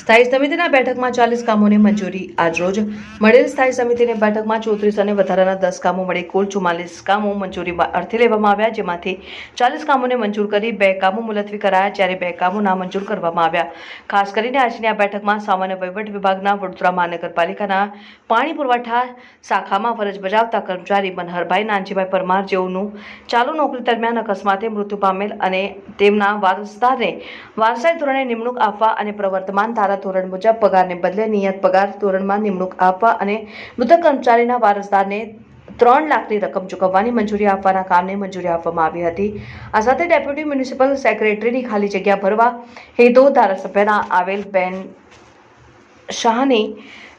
સ્થાયી સમિતિના બેઠકમાં 40 કામોને મંજૂરી આજરોજ મળેલ સ્થાયી સમિતિની બેઠકમાં 34 અને વધારાના 10 કામો મળી કુલ 44 કામો મંજૂરી અર્થે લેવામાં આવ્યા, જેમાંથી 40 કામોને મંજૂર કરી 2 કામો મુલતવી કરાયા, જ્યારે 2 કામો નામંજૂર કરવામાં આવ્યા। ખાસ કરીને આજની આ બેઠકમાં સામાન્ય વહીવટ વિભાગના વડોદરા મહાનગરપાલિકાના પાણી પુરવઠા શાખામાં ફરજ બજાવતા કર્મચારી મનહરભાઈ નાનજીભાઈ પરમાર જેઓનું ચાલુ નોકરી દરમિયાન અકસ્માતે મૃત્યુ પામેલ અને તેમના વારસદારને વારસાઈ ધોરણે નિમણૂક આપવા અને પ્રવર્તમાન ધોરણ મુજબ પગારને બદલે નિયત પગાર ધોરણમાં નિમણૂક આપવા અને મૃતક કર્મચારીના વારસદારને 3 લાખની રકમ ચૂકવવાની મંજૂરી આપવાના કામને મંજૂરી આપવામાં આવી હતી। આ સાથે ડેપ્યુટી મ્યુનિસિપલ સેક્રેટરીની ખાલી જગ્યા ભરવા હેતુ ધારાસભ્યના આવેલ બેન શાહની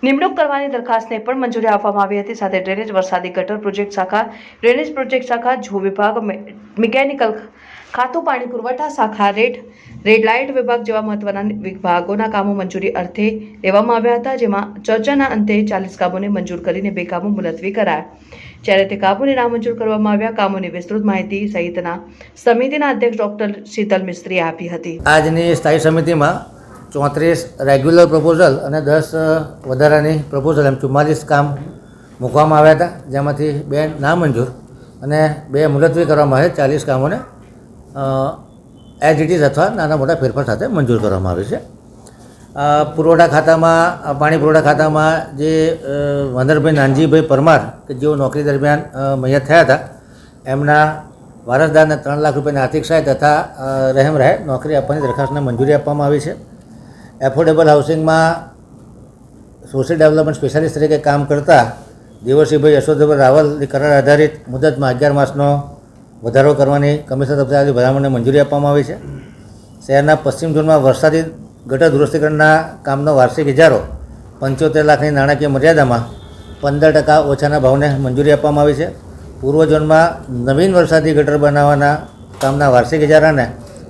નિમણૂક કરવાની દરખાસ્તને પણ મંજૂરી આપવામાં આવી હતી। સાથે ડ્રેનેજ, વરસાદી ગટર પ્રોજેક્ટ શાખા, ડ્રેનેજ પ્રોજેક્ટ શાખા, જો વિભાગ, મિકેનિકલ ખાતું, પાણી પુરવઠા શાખા, રેડ લાઇટ વિભાગ જેવા મહત્વના વિભાગોના કામો મંજૂરી અર્થે લેવામાં આવ્યા હતા, જેમાં ચર્ચાના અંતે 40 કામોને મંજૂર કરીને 2 કામો મુલતવી કરાયા, જ્યારે તે કામોને નામંજૂર કરવામાં આવ્યા। કામોની વિસ્તૃત માહિતી સહિતના સમિતિના અધ્યક્ષ ડોક્ટર શીતલ મિસ્ત્રીએ આપી હતી। આજની સ્થાયી સમિતિમાં 34 રેગ્યુલર પ્રપોઝલ અને 10 વધારાની પ્રપોઝલ એમ 44 કામ મૂકવામાં આવ્યા હતા, જેમાંથી 2 નામંજૂર અને 2 મુલતવી કરવામાં આવે। 40 કામોને એઝ ઇટ ઇઝ અથવા નાના મોટા ફેરફાર સાથે મંજૂર કરવામાં આવે છે। પુરવઠા ખાતામાં, પાણી પુરવઠા ખાતામાં જે મનહરભાઈ નાનજીભાઈ પરમાર કે જેઓ નોકરી દરમિયાન મૈયત થયા હતા, એમના વારસદારને 3 લાખ રૂપિયાની આર્થિક સહાય તથા રહેમ રહે નોકરી આપવાની દરખાસ્તને મંજૂરી આપવામાં આવી છે। એફોર્ડેબલ હાઉસિંગમાં સોશિયલ ડેવલપમેન્ટ સ્પેશિયાલિસ્ટ તરીકે કામ કરતા દેવરસિંહભાઈ યશોધભાઈ રાવલની કરાર આધારિત મુદતમાં 11 માસનો વધારો કરવાની કમિશનર તરફથી ભલામણને મંજૂરી આપવામાં આવી છે। શહેરના પશ્ચિમ ઝોનમાં વરસાદી ગટર દુરસ્તીકરણના કામનો વાર્ષિક ઇજારો 75 લાખની નાણાકીય મર્યાદામાં 15% ઓછાના ભાવને મંજૂરી આપવામાં આવી છે। પૂર્વ ઝોનમાં નવીન વરસાદી ગટર બનાવવાના કામના વાર્ષિક ઇજારાને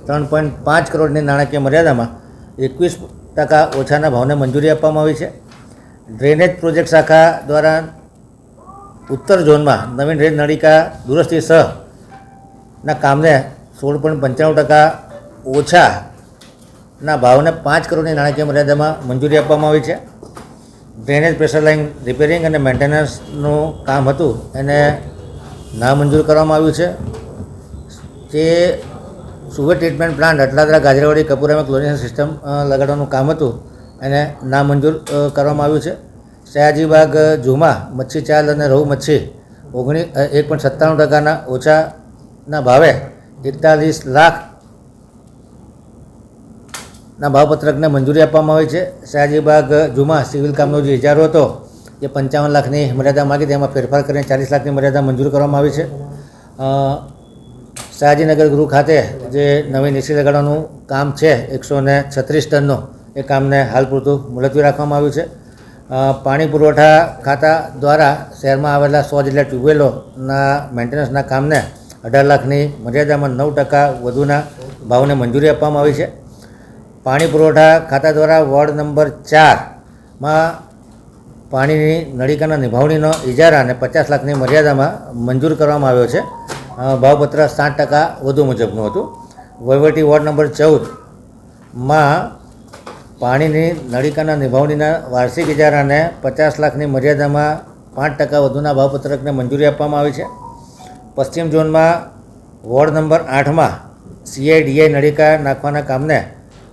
3.5 કરોડની નાણાકીય મર્યાદામાં 21% ઓછાના ભાવને મંજૂરી આપવામાં આવી છે। ડ્રેનેજ પ્રોજેક્ટ શાખા દ્વારા ઉત્તર ઝોનમાં નવીન રેલ નળિકા દુરસ્તી ના કામને 16.95% ઓછાના ભાવને 5 કરોડની નાણાકીય મર્યાદામાં મંજૂરી આપવામાં આવી છે। ડ્રેનેજ પ્રેશર લાઇન રિપેરિંગ અને મેન્ટેનન્સનું કામ હતું એને નામંજૂર કરવામાં આવ્યું છે। જે sugar treatment plant Atladara Gajarawadi કપૂરામાં ક્લોરિનેશન સિસ્ટમ લગાડવાનું કામ હતું એને નામંજૂર કરવામાં આવ્યું છે। સયાજીબાગ ઝૂમાં મચ્છી ચાલ અને રહુ મચ્છી 1.97% ઓછાના ભાવે 41 લાખના ભાવપત્રકને મંજૂરી આપવામાં આવી છે। સયાજીબાગ ઝૂમાં સિવિલ કામનો જે ઇજારો હતો એ 55 લાખની મર્યાદા માગી, તેમાં ફેરફાર કરીને 40 લાખની મર્યાદા મંજૂર કરવામાં આવી છે। સયાજીનગર ગૃહ ખાતે જે નવી એસી લગાડવાનું કામ છે 136 ટનનું, એ કામને હાલ પૂરતું મુલતવી રાખવામાં આવ્યું છે। પાણી પુરવઠા ખાતા દ્વારા શહેરમાં આવેલા 100 જેટલા ટ્યુબવેલોના મેન્ટેનન્સના કામને 18 લાખની મર્યાદામાં 9% વધુના ભાવને મંજૂરી આપવામાં આવી છે। પાણી પુરવઠા ખાતા દ્વારા વોર્ડ નંબર 4માં પાણીની નળિકાના નિભાવણીનો ઇજારાને 50 લાખની મર્યાદામાં મંજૂર કરવામાં આવ્યો છે। ભાવપત્ર 7% વધુ મુજબનું હતું। વહીવટી વોર્ડ નંબર 14માં પાણીની નળિકાના નિભાવણીના વાર્ષિક ઇજારાને 50 લાખની મર્યાદામાં 5% વધુના ભાવપત્રકને મંજૂરી આપવામાં આવી છે। પશ્ચિમ ઝોનમાં વોર્ડ નંબર 8માં CIDI નળિકા નાખવાના કામને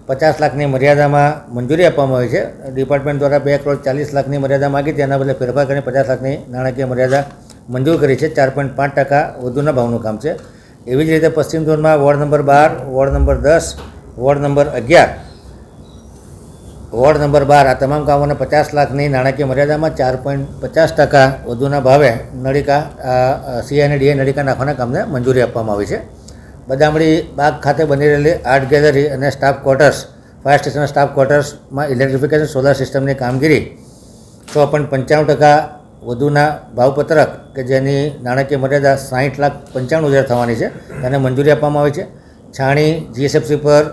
50 લાખની મર્યાદામાં મંજૂરી આપવામાં આવી છે। ડિપાર્ટમેન્ટ દ્વારા 2 કરોડ 40 લાખની મર્યાદા માગી, તેના બદલે ફેરફાર કરીને 50 લાખની નાણાકીય મર્યાદા મંજૂર કરી છે। 4.5% વધુના ભાવનું કામ છે। એવી જ રીતે પશ્ચિમ ઝોનમાં ward number 12, ward number 10, ward number 11, ward number 12 આ તમામ કામોને 50 લાખની નાણાકીય મર્યાદામાં 4.50% વધુના ભાવે નળિકા CIDI નળિકા નાખવાના કામને મંજૂરી આપવામાં આવી છે। બદામડી બાગ ખાતે બની રહેલી આર્ટ ગેલેરી અને સ્ટાફ ક્વાર્ટર્સ, ફાયર સ્ટેશનના સ્ટાફ ક્વાર્ટર્સમાં ઇલેક્ટ્રિફિકેશન સોલાર સિસ્ટમની કામગીરી 6.95% વધુના ભાવપત્રક કે જેની નાણાકીય મર્યાદા 60,95,000 થવાની છે, તેને મંજૂરી આપવામાં આવી છે। છાણી GSFC પર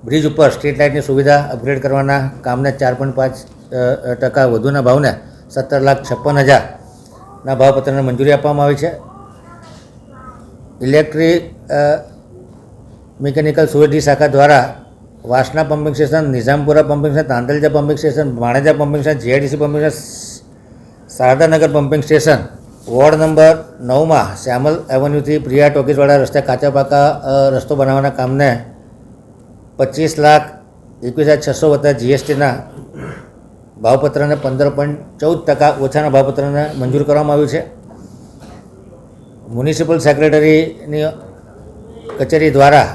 બ્રિજ ઉપર સ્ટ્રીટ લાઇટની સુવિધા અપગ્રેડ કરવાના કામને 4.5% વધુના ભાવને 17,56,000ના ભાવપત્રને મંજૂરી આપવામાં આવી છે। ઇલેક્ટ્રિક મિકેનિકલ સુવિધા શાખા દ્વારા Vasna pumping station, Nizampura pumping station, Tandalja pumping station, Vaneja pumping station, GIDC pumping station, Sharadanagar pumping station, ward number 9માં શ્યામલ એવન્યુથી પ્રિયા ટોકીઝવાળા રસ્તે કાચા પાકા રસ્તો બનાવવાના કામને 25,21,600 વત્તા જીએસટીના ભાવપત્રને 15.14% ઓછાના ભાવપત્રને મંજૂર કરવામાં આવ્યું છે. મ્યુનિસિપલ સેક્રેટરીની કચેરી દ્વારા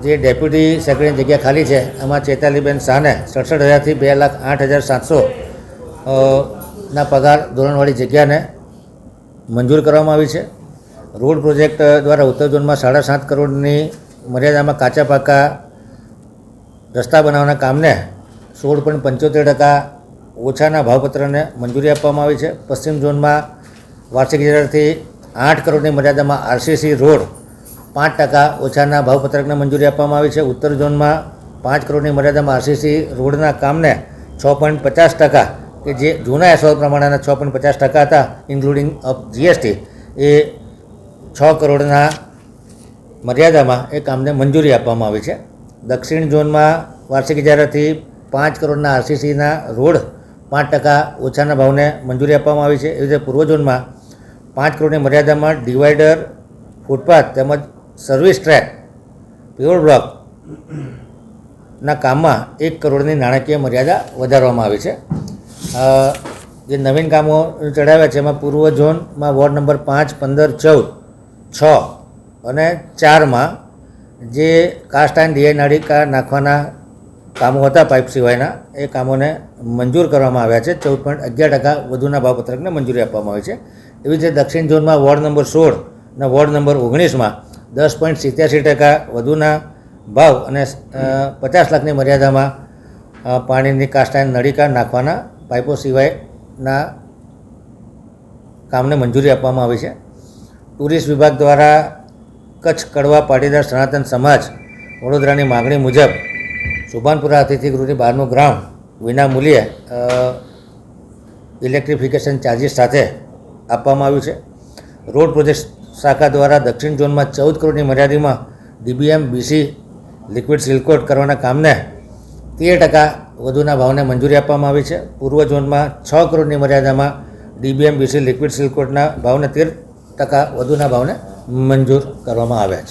જે ડેપ્યુટી સેક્રેટરીની જગ્યા ખાલી છે એમાં ચેતાલીબેન શાહને 67,000થી 2,08,700 ના પગાર ધોરણવાળી જગ્યાને મંજૂર કરવામાં આવી છે. રોડ પ્રોજેક્ટ દ્વારા ઉત્તર ઝોનમાં 7.5 કરોડની મર્યાદામાં કાચા પાકા રસ્તા બનાવવાના કામને 16.75% ઓછાના ભાવપત્રને મંજૂરી આપવામાં આવી છે. પશ્ચિમ ઝોનમાં વાર્ષિક હેઠળથી 8 કરોડની મર્યાદામાં આરસીસી રોડ 5% ઓછાના ભાવપત્રકને મંજૂરી આપવામાં આવી છે. ઉત્તર ઝોનમાં 5 કરોડની મર્યાદામાં આરસીસી રોડના કામને 6.50% કે જે જૂના એસઓલ પ્રમાણેના 6.50% હતા ઇન્ક્લુડિંગ ઓફ જીએસટી એ 6 કરોડના મર્યાદામાં એ કામને મંજૂરી આપવામાં આવી છે. દક્ષિણ ઝોનમાં વાર્ષિક ઇજારાથી 5 કરોડના આરસીસીના રોડ 5% ઓછાના ભાવને મંજૂરી આપવામાં આવી છે. એવી રીતે પૂર્વ ઝોનમાં 5 કરોડની મર્યાદામાં ડિવાઈડર, ફૂટપાથ તેમજ સર્વિસ ટ્રેક, પ્યોર બ્લોકના કામમાં 1 કરોડની નાણાકીય મર્યાદા વધારવામાં આવી છે. જે નવીન કામો ચડાવ્યા છે એમાં પૂર્વ ઝોનમાં વોર્ડ નંબર 5, 15, 14, 6 અને 4માં જે કાસ્ટ આયર્ન ડીઆઈ નાળિકા નાખવાના કામો હતા પાઇપ સિવાયના એ કામોને મંજૂર કરવામાં આવ્યા છે. 14.11% વધુના ભાવપત્રકને મંજૂરી આપવામાં આવી છે. એવી રીતે દક્ષિણ ઝોનમાં વોર્ડ નંબર 16 અને વોર્ડ નંબર 19માં 10.87% વધુના ભાવ અને 50 લાખની મર્યાદામાં પાણીની કાસ્ટ આયર્ન નળિકા નાખવાના પાઇપો સિવાયના કામને મંજૂરી આપવામાં આવી છે. ટુરિસ્ટ વિભાગ દ્વારા કચ્છ કડવા પાટીદાર સનાતન સમાજ વડોદરાની માગણી મુજબ સુભાનપુરા અતિથિગૃહની બહારનું ગ્રાઉન્ડ વિના મૂલ્યે ઇલેક્ટ્રિફિકેશન ચાર્જિસ સાથે આપવામાં આવ્યું છે. રોડ પ્રોજેક્ટ શાખા દ્વારા દક્ષિણ ઝોનમાં 14 કરોડની મર્યાદામાં ડીબીએમ બીસી લિક્વિડ સિલકોટ કરવાના કામને 13% વધુના ભાવને મંજૂરી આપવામાં આવી છે. પૂર્વ ઝોનમાં 6 કરોડની મર્યાદામાં ડીબીએમ બીસી લિક્વિડ સિલકોટના ભાવને 13% વધુના ભાવને મંજૂર કરવામાં આવ્યા છે.